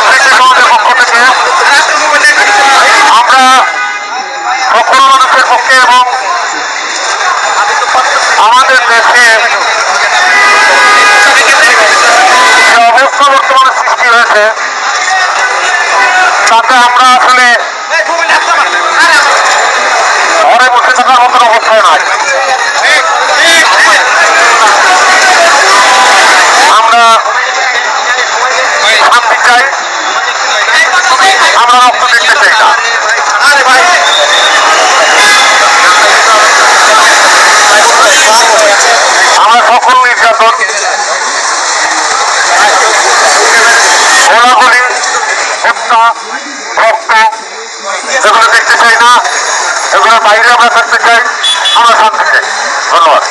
বরিশালকে পক্ষ থেকে আমরা সকল মানুষের পক্ষে এবং আমাদের দেশে যে অবস্থা বর্তমানে সৃষ্টি হয়েছে তাতে আমরা আসলে ঘরে বসে থাকার মতন অবস্থায় নাই। আমরা শান্তি চাই, আমরা রক্ত দেখতে চাই না। আমরা সকল নির্যাতন, গোলাগুলি, হত্যা, রক্ত এগুলো দেখতে চাই না। এগুলোর বাইরে আমরা থাকতে চাই, আমরা শান্তি চাই। ধন্যবাদ।